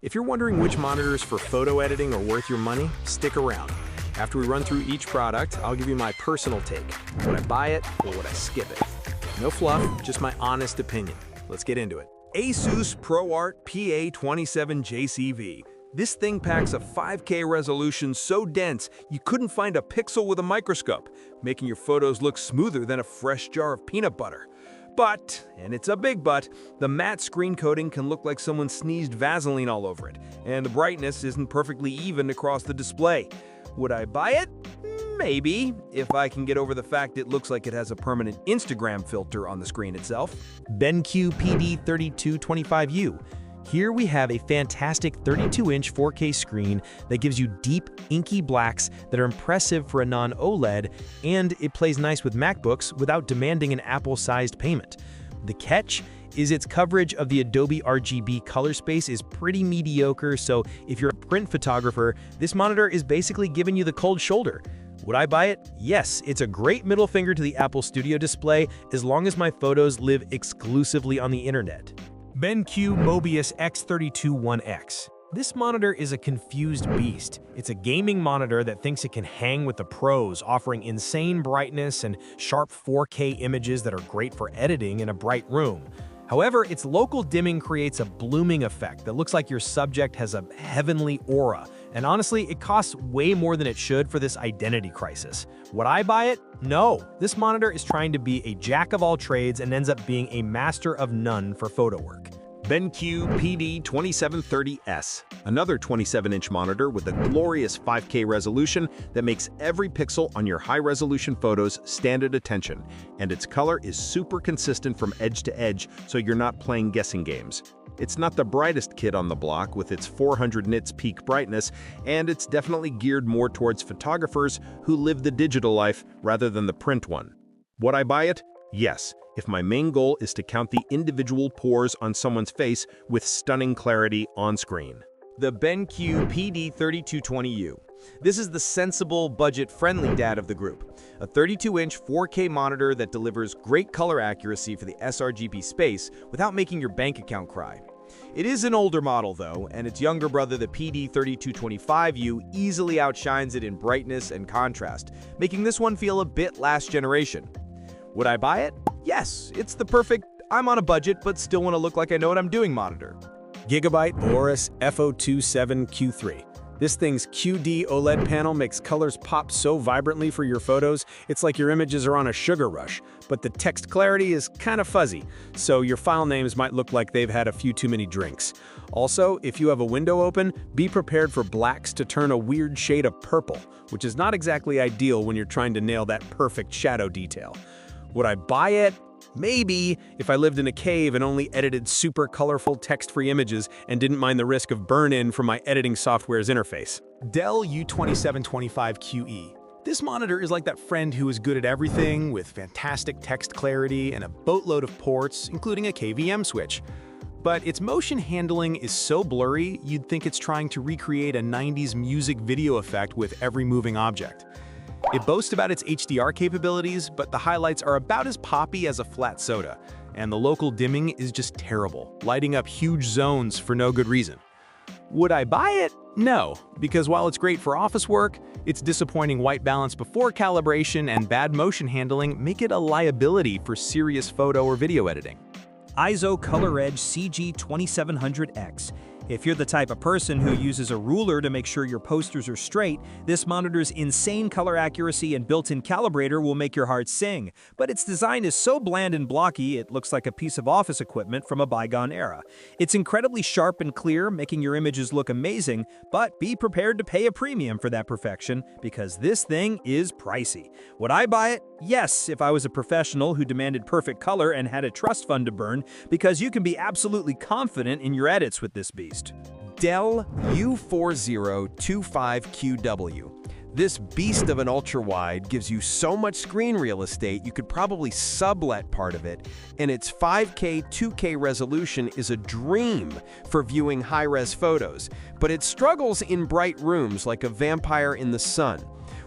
If you're wondering which monitors for photo editing are worth your money, stick around. After we run through each product, I'll give you my personal take. Would I buy it or would I skip it? No fluff, just my honest opinion. Let's get into it. Asus ProArt PA27JCV. This thing packs a 5K resolution so dense you couldn't find a pixel with a microscope, making your photos look smoother than a fresh jar of peanut butter. But, and it's a big but, the matte screen coating can look like someone sneezed Vaseline all over it, and the brightness isn't perfectly even across the display. Would I buy it? Maybe, if I can get over the fact it looks like it has a permanent Instagram filter on the screen itself. BenQ PD3225U. Here we have a fantastic 32-inch 4K screen that gives you deep, inky blacks that are impressive for a non-OLED, and it plays nice with MacBooks without demanding an Apple-sized payment. The catch is its coverage of the Adobe RGB color space is pretty mediocre, so if you're a print photographer, this monitor is basically giving you the cold shoulder. Would I buy it? Yes, it's a great middle finger to the Apple Studio display as long as my photos live exclusively on the internet. BenQ Mobius X32-1X. This monitor is a confused beast. It's a gaming monitor that thinks it can hang with the pros, offering insane brightness and sharp 4K images that are great for editing in a bright room. However, its local dimming creates a blooming effect that looks like your subject has a heavenly aura. And honestly, it costs way more than it should for this identity crisis. Would I buy it? No. This monitor is trying to be a jack of all trades and ends up being a master of none for photo work. BenQ PD2730S, another 27-inch monitor with a glorious 5K resolution that makes every pixel on your high-resolution photos stand at attention, and its color is super consistent from edge to edge, so you're not playing guessing games. It's not the brightest kid on the block with its 400 nits peak brightness, and it's definitely geared more towards photographers who live the digital life rather than the print one. Would I buy it? Yes, if my main goal is to count the individual pores on someone's face with stunning clarity on screen. The BenQ PD3220U. This is the sensible, budget-friendly dad of the group. A 32-inch 4K monitor that delivers great color accuracy for the sRGB space without making your bank account cry. It is an older model though, and its younger brother, the PD3225U, easily outshines it in brightness and contrast, making this one feel a bit last generation. Would I buy it? Yes, it's the perfect, I'm on a budget but still want to look like I know what I'm doing monitor. Gigabyte Aorus FO27Q3. This thing's QD OLED panel makes colors pop so vibrantly for your photos, it's like your images are on a sugar rush, but the text clarity is kind of fuzzy, so your file names might look like they've had a few too many drinks. Also, if you have a window open, be prepared for blacks to turn a weird shade of purple, which is not exactly ideal when you're trying to nail that perfect shadow detail. Would I buy it? Maybe, if I lived in a cave and only edited super colorful text-free images and didn't mind the risk of burn-in from my editing software's interface. Dell U2725QE. This monitor is like that friend who is good at everything, with fantastic text clarity and a boatload of ports, including a KVM switch. But its motion handling is so blurry, you'd think it's trying to recreate a 90s music video effect with every moving object. It boasts about its HDR capabilities, but the highlights are about as poppy as a flat soda, and the local dimming is just terrible, lighting up huge zones for no good reason. Would I buy it? No, because while it's great for office work, its disappointing white balance before calibration and bad motion handling make it a liability for serious photo or video editing. ISO ColorEdge CG2700X. If you're the type of person who uses a ruler to make sure your posters are straight, this monitor's insane color accuracy and built-in calibrator will make your heart sing. But its design is so bland and blocky, it looks like a piece of office equipment from a bygone era. It's incredibly sharp and clear, making your images look amazing, but be prepared to pay a premium for that perfection, because this thing is pricey. Would I buy it? Yes, if I was a professional who demanded perfect color and had a trust fund to burn, because you can be absolutely confident in your edits with this beast. Dell U4025QW. This beast of an ultra-wide gives you so much screen real estate you could probably sublet part of it, and its 5K 2K resolution is a dream for viewing high-res photos, but it struggles in bright rooms like a vampire in the sun.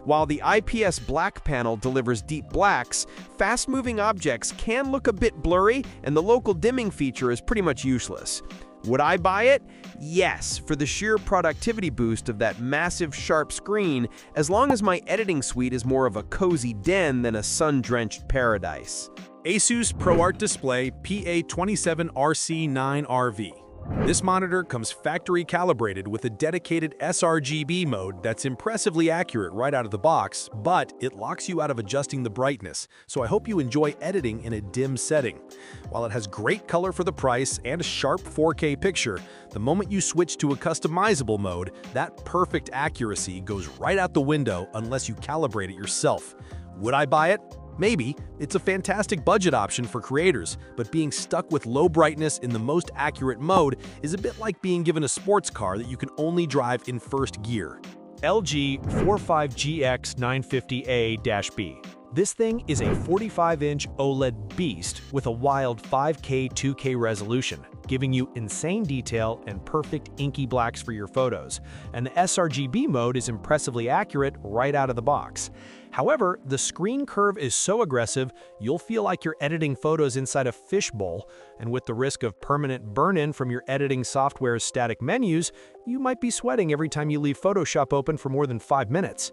While the IPS black panel delivers deep blacks, fast-moving objects can look a bit blurry, and the local dimming feature is pretty much useless. Would I buy it? Yes, for the sheer productivity boost of that massive sharp screen, as long as my editing suite is more of a cozy den than a sun-drenched paradise. Asus ProArt Display PA27RC9RV. This monitor comes factory calibrated with a dedicated sRGB mode that's impressively accurate right out of the box, but it locks you out of adjusting the brightness, so I hope you enjoy editing in a dim setting. While it has great color for the price and a sharp 4K picture, the moment you switch to a customizable mode, that perfect accuracy goes right out the window unless you calibrate it yourself. Would I buy it? Maybe. It's a fantastic budget option for creators, but being stuck with low brightness in the most accurate mode is a bit like being given a sports car that you can only drive in first gear. LG 45GX950A-B. This thing is a 45-inch OLED beast with a wild 5K 2K resolution, giving you insane detail and perfect inky blacks for your photos. And the sRGB mode is impressively accurate right out of the box. However, the screen curve is so aggressive, you'll feel like you're editing photos inside a fishbowl, and with the risk of permanent burn-in from your editing software's static menus, you might be sweating every time you leave Photoshop open for more than 5 minutes.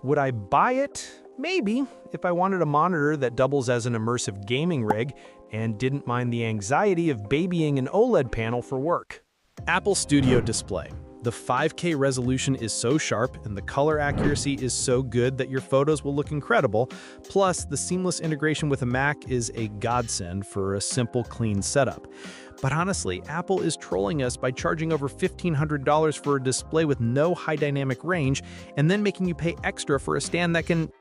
Would I buy it? Maybe, if I wanted a monitor that doubles as an immersive gaming rig and didn't mind the anxiety of babying an OLED panel for work. Apple Studio Display. The 5K resolution is so sharp and the color accuracy is so good that your photos will look incredible. Plus, the seamless integration with a Mac is a godsend for a simple, clean setup. But honestly, Apple is trolling us by charging over $1,500 for a display with no high dynamic range and then making you pay extra for a stand that can,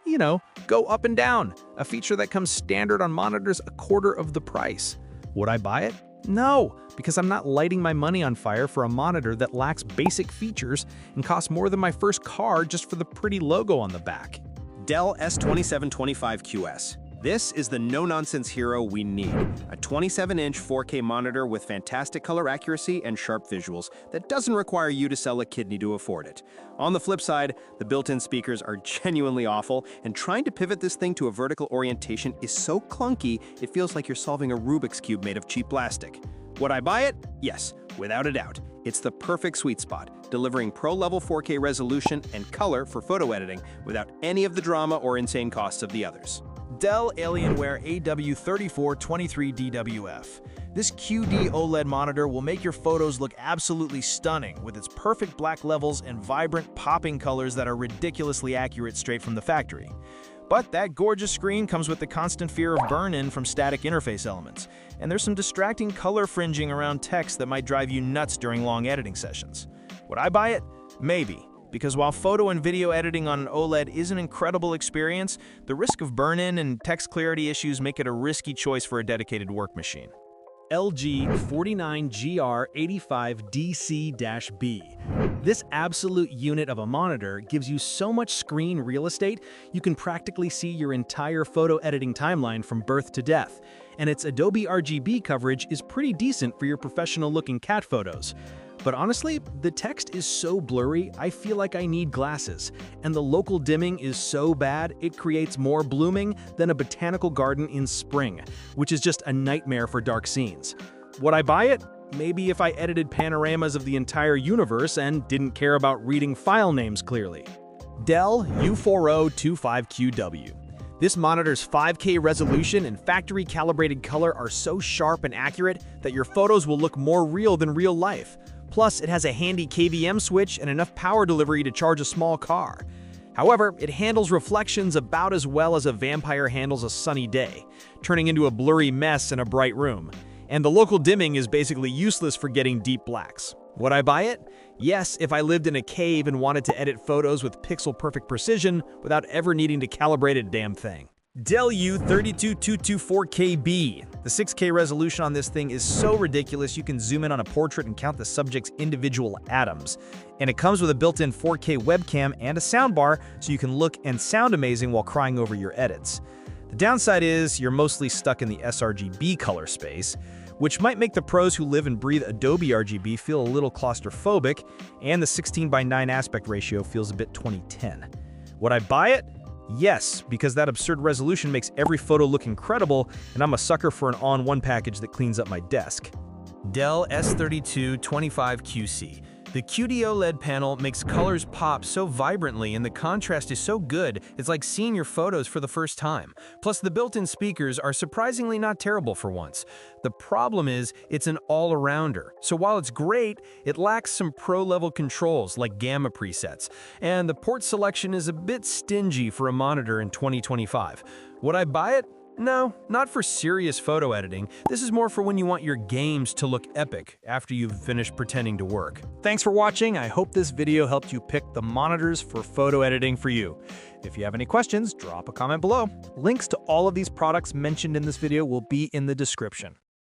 go up and down, a feature that comes standard on monitors a quarter of the price. Would I buy it? No, because I'm not lighting my money on fire for a monitor that lacks basic features and costs more than my first car just for the pretty logo on the back. Dell S2725QS. This is the no-nonsense hero we need. A 27-inch 4K monitor with fantastic color accuracy and sharp visuals that doesn't require you to sell a kidney to afford it. On the flip side, the built-in speakers are genuinely awful, and trying to pivot this thing to a vertical orientation is so clunky it feels like you're solving a Rubik's Cube made of cheap plastic. Would I buy it? Yes, without a doubt. It's the perfect sweet spot, delivering pro-level 4K resolution and color for photo editing without any of the drama or insane costs of the others. Dell Alienware AW3423DWF. This QD OLED monitor will make your photos look absolutely stunning with its perfect black levels and vibrant, popping colors that are ridiculously accurate straight from the factory. But that gorgeous screen comes with the constant fear of burn-in from static interface elements, and there's some distracting color fringing around text that might drive you nuts during long editing sessions. Would I buy it? Maybe. Because while photo and video editing on an OLED is an incredible experience, the risk of burn-in and text clarity issues make it a risky choice for a dedicated work machine. LG 49GR85DC-B. This absolute unit of a monitor gives you so much screen real estate, you can practically see your entire photo editing timeline from birth to death. And its Adobe RGB coverage is pretty decent for your professional-looking cat photos. But honestly, the text is so blurry, I feel like I need glasses. And the local dimming is so bad, it creates more blooming than a botanical garden in spring, which is just a nightmare for dark scenes. Would I buy it? Maybe if I edited panoramas of the entire universe and didn't care about reading file names clearly. Dell U4025QW. This monitor's 5K resolution and factory-calibrated color are so sharp and accurate that your photos will look more real than real life. Plus, it has a handy KVM switch and enough power delivery to charge a small car. However, it handles reflections about as well as a vampire handles a sunny day, turning into a blurry mess in a bright room. And the local dimming is basically useless for getting deep blacks. Would I buy it? Yes, if I lived in a cave and wanted to edit photos with pixel-perfect precision without ever needing to calibrate a damn thing. Dell U32224KB. The 6K resolution on this thing is so ridiculous you can zoom in on a portrait and count the subject's individual atoms. And it comes with a built-in 4K webcam and a soundbar so you can look and sound amazing while crying over your edits. The downside is you're mostly stuck in the sRGB color space, which might make the pros who live and breathe Adobe RGB feel a little claustrophobic, and the 16:9 aspect ratio feels a bit 2010. Would I buy it? Yes, because that absurd resolution makes every photo look incredible, and I'm a sucker for an all-in-one package that cleans up my desk. Dell S3225QC. The QD OLED panel makes colors pop so vibrantly and the contrast is so good, it's like seeing your photos for the first time. Plus, the built-in speakers are surprisingly not terrible for once. The problem is, it's an all-arounder. So while it's great, it lacks some pro-level controls like gamma presets. And the port selection is a bit stingy for a monitor in 2025. Would I buy it? No, not for serious photo editing. This is more for when you want your games to look epic after you've finished pretending to work. Thanks for watching. I hope this video helped you pick the monitors for photo editing for you. If you have any questions, drop a comment below. Links to all of these products mentioned in this video will be in the description.